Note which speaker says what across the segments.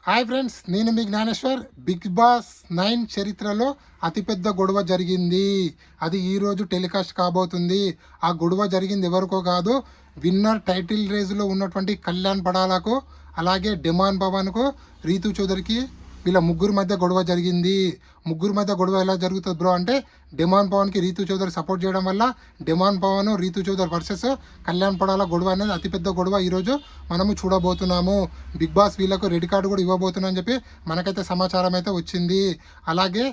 Speaker 1: Hi friends, నేను మీ Gnaneshwar. Big boss 9 చరిత్రలో అతిపెద్ద గొడవ జరిగింది. అది ఈరోజు టెలికాస్ట్ కాబోతుంది. ఆ గొడవ జరిగింది ఎవరికో కాదు, విన్నర్ టైటిల్ రేజ్లో ఉన్నటువంటి కళ్యాణ్ పడాలకు, అలాగే డిమాండ్ పవన్కు, రీతు చౌదరికి, వీళ్ళ ముగ్గురు మధ్య గొడవ జరిగింది. ముగ్గురు మధ్య గొడవ ఎలా జరుగుతుంది బ్రో అంటే, డిమాండ్ పవన్కి రీతు చౌదరి సపోర్ట్ చేయడం వల్ల డిమాండ్ పవన్ రీతు చౌదరి వర్సెస్ కళ్యాణ్ పడాల గొడవ అనేది అతిపెద్ద గొడవ ఈరోజు మనము చూడబోతున్నాము. బిగ్ బాస్ వీళ్ళకు రెడ్ కార్డు కూడా ఇవ్వబోతున్నా అని చెప్పి మనకైతే సమాచారం అయితే వచ్చింది. అలాగే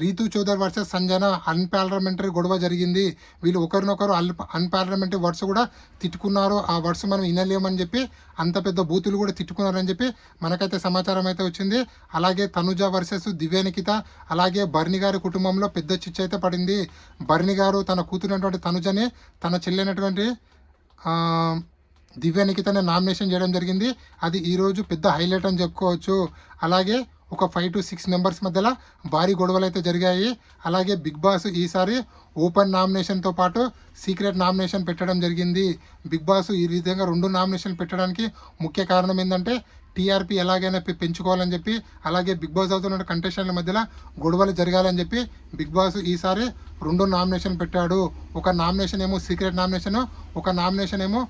Speaker 1: రీతు చౌదరి వర్సెస్ సంజన అన్పార్లమెంటరీ గొడవ జరిగింది. వీళ్ళు ఒకరినొకరు అన్పార్లమెంటరీ వర్డ్స్ కూడా తిట్టుకున్నారు. ఆ వర్డ్స్ మనం వినలేమని చెప్పి అంత పెద్ద బూతులు కూడా తిట్టుకున్నారని చెప్పి మనకైతే సమాచారం అయితే వచ్చింది. అలాగే తనుజ వర్సెస్ దివ్యానికిత, అలాగే బర్ని గారి కుటుంబంలో పెద్ద చిచ్చు అయితే పడింది. బర్ని గారు తన కూతురైనటువంటి తనుజని తన చెల్లెనటువంటి దివ్యానికితనే నామినేషన్ చేయడం జరిగింది. అది ఈరోజు పెద్ద హైలైట్ అని చెప్పుకోవచ్చు. అలాగే ఒక 5 to 6 మెంబర్స్ మధ్యలో భారీ గొడవలు అయితే జరిగాయి. అలాగే బిగ్ బాస్ ఈసారి ఓపెన్ నామినేషన్తో పాటు సీక్రెట్ నామినేషన్ పెట్టడం జరిగింది. బిగ్ బాస్ ఈ విధంగా 2 నామినేషన్ పెట్టడానికి ముఖ్య కారణం ఏంటంటే, టీఆర్పీ ఎలాగైనా పెంచుకోవాలని చెప్పి, అలాగే బిగ్ బాస్ అవుతున్న కంటెస్టెంట్ల మధ్యలో గొడవలు జరగాలని చెప్పి బిగ్ బాస్ ఈసారి 2 నామినేషన్ పెట్టాడు. ఒక నామినేషన్ ఏమో సీక్రెట్ నామినేషన్, ఒక నామినేషన్ ఏమో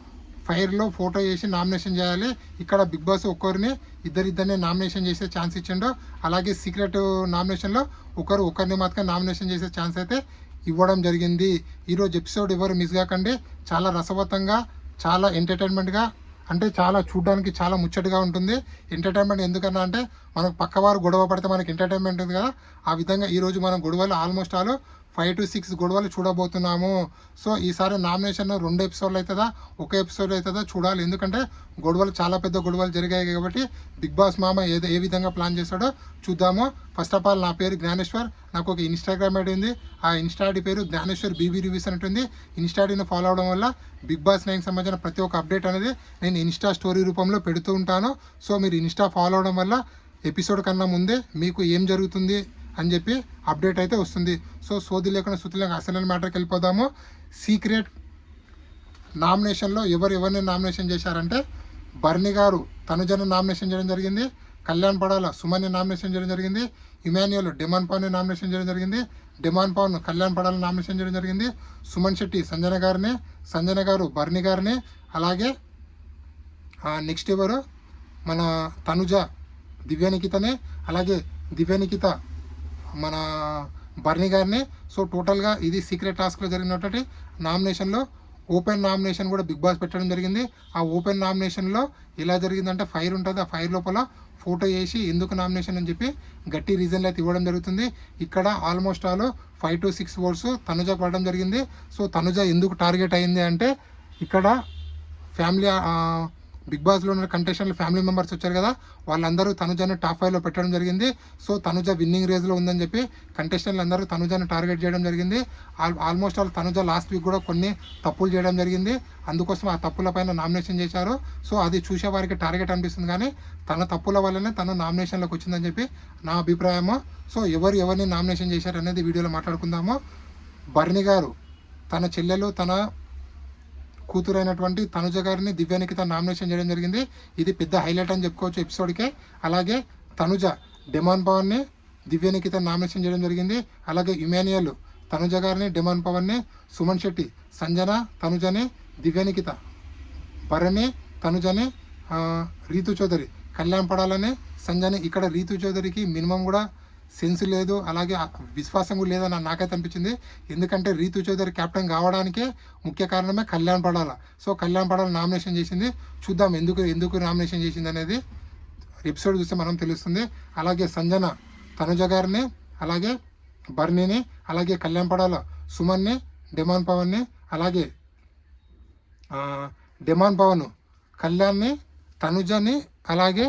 Speaker 1: ఫైర్లో ఫోటో వేసి నామినేషన్ చేయాలి. ఇక్కడ బిగ్ బాస్ ఇద్దరిని నామినేషన్ చేసే ఛాన్స్ ఇచ్చిండు. అలాగే సీక్రెట్ నామినేషన్లో ఒకరిని మాత్రం నామినేషన్ చేసే ఛాన్స్ అయితే ఇవ్వడం జరిగింది. ఈరోజు ఎపిసోడ్ ఎవరు మిస్ కాకండి. చాలా రసవత్తంగా, చాలా ఎంటర్టైన్మెంట్గా, అంటే చాలా చూడడానికి చాలా ముచ్చటగా ఉంటుంది. ఎంటర్టైన్మెంట్ ఎందుకన్నా అంటే, మనకు పక్కవారు గొడవ పడితే మనకి ఎంటర్టైన్మెంట్ ఉంది కదా, ఆ విధంగా ఈరోజు మనం గొడవలు ఆల్మోస్ట్ 5 to 6 గొడవలు చూడబోతున్నాము. సో ఈసారి నామినేషన్ 2 ఎపిసోడ్లు అవుతుందా, ఒక ఎపిసోడ్ అవుతుందా చూడాలి. ఎందుకంటే గొడవలు చాలా పెద్ద గొడవలు జరిగాయి కాబట్టి బిగ్ బాస్ మామ ఏ విధంగా ప్లాన్ చేశాడో చూద్దాము. ఫస్ట్ ఆఫ్ ఆల్, నా పేరు జ్ఞానేశ్వర్. నాకు ఒక ఇన్స్టాగ్రామ్ ఐడి ఉంది. ఆ ఇన్స్టా ఐడి పేరు జ్ఞానేశ్వర్ బీబీ రివ్యూస్ అని ఉంటుంది. ఇన్స్టా ఐడిని ఫాలో అవడం వల్ల బిగ్ బాస్ 9 సంబంధించిన ప్రతి ఒక్క అప్డేట్ అనేది నేను ఇన్స్టా స్టోరీ రూపంలో పెడుతూ ఉంటాను. సో మీరు ఇన్స్టా ఫాలో అవడం వల్ల ఎపిసోడ్ కన్నా ముందే మీకు ఏం జరుగుతుంది అని చెప్పి అప్డేట్ అయితే వస్తుంది. సో సోది లేకుండా శృతి లేక అసలు మ్యాటర్కి వెళ్ళిపోదాము. సీక్రెట్ నామినేషన్లో ఎవరిని నామినేషన్ చేశారంటే, బర్ని గారు తనుజను నామినేషన్ చేయడం జరిగింది. కళ్యాణ్ పడాల సుమన్ని నామినేషన్ చేయడం జరిగింది. ఇమాన్యుయల్ డిమాండ్ పవన్ నామినేషన్ చేయడం జరిగింది. డిమాండ్ పవన్ కళ్యాణ్ పడాల నామినేషన్ చేయడం జరిగింది. సుమన్ శెట్టి సంజన గారిని, సంజన గారు బర్ని గారిని, అలాగే నెక్స్ట్ ఎవరు మన తనుజ దివ్యానికితనే, అలాగే దివ్యానికిత మన బర్ని గారిని. సో టోటల్గా ఇది సీక్రెట్ టాస్క్లో జరిగినటువంటి నామినేషన్లో ఓపెన్ నామినేషన్ కూడా బిగ్ బాస్ పెట్టడం జరిగింది. ఆ ఓపెన్ నామినేషన్లో ఎలా జరిగిందంటే, ఫైర్ ఉంటుంది. ఆ ఫైర్ లోపల ఫోటో వేసి ఎందుకు నామినేషన్ అని చెప్పి గట్టి రీజన్లు అయితే ఇవ్వడం జరుగుతుంది. ఇక్కడ ఆల్మోస్ట్ 5 to 6 ఓట్స్ తనుజ పడడం జరిగింది. సో తనుజ ఎందుకు టార్గెట్ అయింది అంటే, ఇక్కడ ఫ్యామిలీ బిగ్ బాస్లో ఉన్న కంటెస్టెంట్లు ఫ్యామిలీ మెంబర్స్ వచ్చారు కదా, వాళ్ళందరూ తనుజాని టాప్ 5లో పెట్టడం జరిగింది. సో తనుజ విన్నింగ్ రేజ్లో ఉందని చెప్పి కంటెస్టెంట్లు అందరూ తనుజాని టార్గెట్ చేయడం జరిగింది. ఆల్మోస్ట్ తనుజ లాస్ట్ వీక్ కూడా కొన్ని తప్పులు చేయడం జరిగింది. అందుకోసం ఆ తప్పుల పైన నామినేషన్ చేశారు. సో అది చూసే వారికి టార్గెట్ అనిపిస్తుంది, కానీ తన తప్పుల వల్లనే తను నామినేషన్లోకి వచ్చిందని చెప్పి నా అభిప్రాయము. సో ఎవరిని నామినేషన్ చేశారు అనేది వీడియోలో మాట్లాడుకుందాము. బర్ని గారు తన చెల్లెలు, తన కూతురైనటువంటి తనుజ గారిని దివ్యానికి నామినేషన్ చేయడం జరిగింది. ఇది పెద్ద హైలైట్ అని చెప్పుకోవచ్చు ఎపిసోడ్కే. అలాగే తనుజ డిమాండ్ పవన్ని దివ్యానికి నామినేషన్ చేయడం జరిగింది. అలాగే ఇమాన్యుయల్ తనుజ గారిని, డిమాండ్ పవన్ని, సుమన్ శెట్టి సంజన తనుజని, దివ్యానికిత భరణి తనుజని, రీతు చౌదరి కళ్యాణ్ పడాలని సంజని. ఇక్కడ రీతు చౌదరికి మినిమం కూడా సెన్స్ లేదు, అలాగే విశ్వాసం కూడా లేదని నాకైతే అనిపించింది. ఎందుకంటే రీతు చౌదరి కెప్టెన్ కావడానికే ముఖ్య కారణమే కళ్యాణ్ పడాల. సో కళ్యాణ్ పడాల నామినేషన్ చేసింది. చూద్దాం ఎందుకు నామినేషన్ చేసింది అనేది ఎపిసోడ్ చూస్తే మనం తెలుస్తుంది. అలాగే సంజన తనుజ గారిని, అలాగే బర్నీని, అలాగే కళ్యాణ్ పడాల సుమన్ని, డిమాండ్ పవన్ని, అలాగే డిమాండ్ పవన్ కళ్యాణ్ని, తనుజని, అలాగే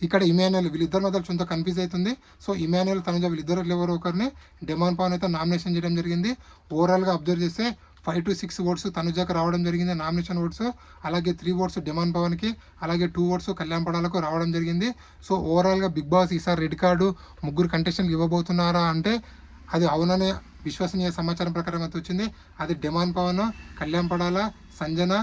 Speaker 1: ఇక్కడ ఇమాన్యుయల్, వీళ్ళిద్దరి మధ్య కొంత కన్ఫ్యూజ్ అవుతుంది. సో ఇమాన్యుయల్ తనుజ వీళ్ళిద్దరు ఎవరు ఒకరిని డిమాండ్ పవన్ అయితే నామినేషన్ చేయడం జరిగింది. ఓవరాల్గా అబ్జర్వ్ చేస్తే 5 to 6 ఓట్స్ తనుజకు రావడం జరిగింది నామినేషన్ ఓట్స్. అలాగే 3 ఓట్స్ డిమాండ్ పవన్కి, అలాగే 2 ఓట్స్ కళ్యాణ్ పడాలకు రావడం జరిగింది. సో ఓవరాల్గా బిగ్ బాస్ ఈసారి రెడ్ కార్డు ముగ్గురు కంటెస్టెంట్లు ఇవ్వబోతున్నారా అంటే, అది అవుననే విశ్వసనీయ సమాచారం ప్రకారం అయితే వచ్చింది. అది డిమాండ్ పవన్, కళ్యాణ్ పడాల, సంజన,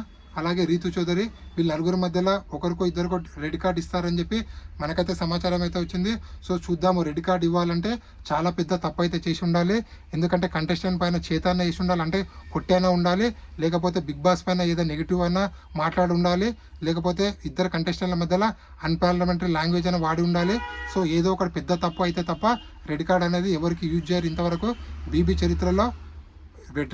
Speaker 1: అలాగే రీతు చౌదరి వీళ్ళ నలుగురు మధ్యలో ఒకరికో ఇద్దరికో రెడ్ కార్డ్ ఇస్తారని చెప్పి మనకైతే సమాచారం అయితే వచ్చింది. సో చూద్దాము, రెడ్ కార్డ్ ఇవ్వాలంటే చాలా పెద్ద తప్పు అయితే చేసి ఉండాలి. ఎందుకంటే కంటెస్టెంట్ పైన చేతాన్న వేసి ఉండాలి, అంటే కొట్టైనా ఉండాలి, లేకపోతే బిగ్ బాస్ పైన ఏదో నెగిటివ్ అయినా మాట్లాడి ఉండాలి, లేకపోతే ఇద్దరు కంటెస్టెంట్ల మధ్యలో అన్పార్లమెంటరీ లాంగ్వేజ్ అని వాడి ఉండాలి. సో ఏదో ఒకటి పెద్ద తప్పు అయితే తప్ప రెడ్ కార్డ్ అనేది ఎవరికి యూజ్ చేయరు ఇంతవరకు. బీబీ చరిత్రలో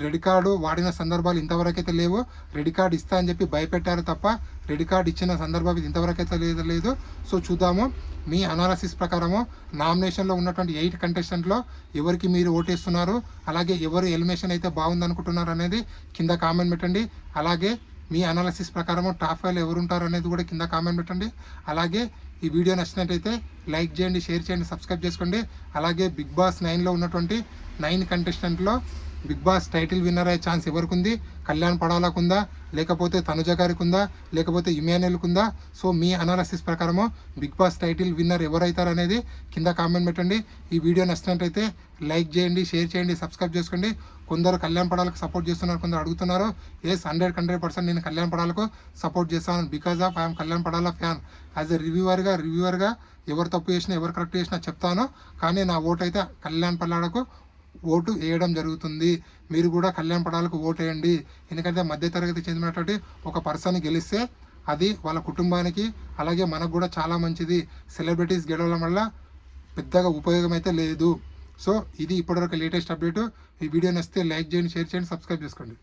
Speaker 1: రెడ్ కార్డు వాడిన సందర్భాలు ఇంతవరకు అయితే లేవు. రెడ్ కార్డు ఇస్తా అని చెప్పి భయపెట్టారు తప్ప రెడ్ కార్డు ఇచ్చిన సందర్భం ఇంతవరకు అయితే లేదు. సో చూద్దాము, మీ అనాలసిస్ ప్రకారము నామినేషన్లో ఉన్నటువంటి 8 కంటెస్టెంట్లో ఎవరికి మీరు ఓటేస్తున్నారు, అలాగే ఎవరు ఎలిమినేషన్ అయితే బాగుందనుకుంటున్నారు అనేది కింద కామెంట్ పెట్టండి. అలాగే మీ అనాలసిస్ ప్రకారము టాప్ 5 ఎవరు ఉంటారు అనేది కూడా కింద కామెంట్ పెట్టండి. అలాగే ఈ వీడియో నచ్చినట్టయితే లైక్ చేయండి, షేర్ చేయండి, సబ్స్క్రైబ్ చేసుకోండి. అలాగే బిగ్ బాస్ 9లో ఉన్నటువంటి 9 కంటెస్టెంట్లో బిగ్ బాస్ టైటిల్ విన్నర్ అయ్యే ఛాన్స్ ఎవరికి ఉంది? కళ్యాణ్ పడాలకు ఉందా, లేకపోతే తనుజ గారికి ఉందా, లేకపోతే ఇమాన్యుల్కి ఉందా? సో మీ అనాలసిస్ ప్రకారము బిగ్ బాస్ టైటిల్ విన్నర్ ఎవరైతారు అనేది కింద కామెంట్ పెట్టండి. ఈ వీడియో నచ్చినట్టయితే లైక్ చేయండి, షేర్ చేయండి, సబ్స్క్రైబ్ చేసుకోండి. కొందరు కళ్యాణ్ పడాలకు సపోర్ట్ చేస్తున్నారు, కొందరు అడుగుతున్నారు. 100% నేను కళ్యాణ్ పడాలకు సపోర్ట్ చేస్తాను. Because of I'm Kalyan Padala fan. As a రివ్యూవర్గా ఎవరు తప్పు చేసినా ఎవరు కరెక్ట్ చేసినా చెప్తాను. కానీ నా ఓటు అయితే కళ్యాణ్ పడాలకు ఓటు వేయడం జరుగుతుంది. మీరు కూడా కళ్యాణ్ పడాలకు ఓటు వేయండి. ఎందుకంటే మధ్యతరగతి చెందినటువంటి ఒక పర్సన్ గెలిస్తే అది వాళ్ళ కుటుంబానికి అలాగే మనకు కూడా చాలా మంచిది. సెలబ్రిటీస్ గెలవడం వల్ల పెద్దగా ఉపయోగం అయితే లేదు. సో ఇది ఇప్పటివరకు లేటెస్ట్ అప్డేటు. ఈ వీడియో నచ్చితే లైక్ చేయండి, షేర్ చేయండి, సబ్స్క్రైబ్ చేసుకోండి.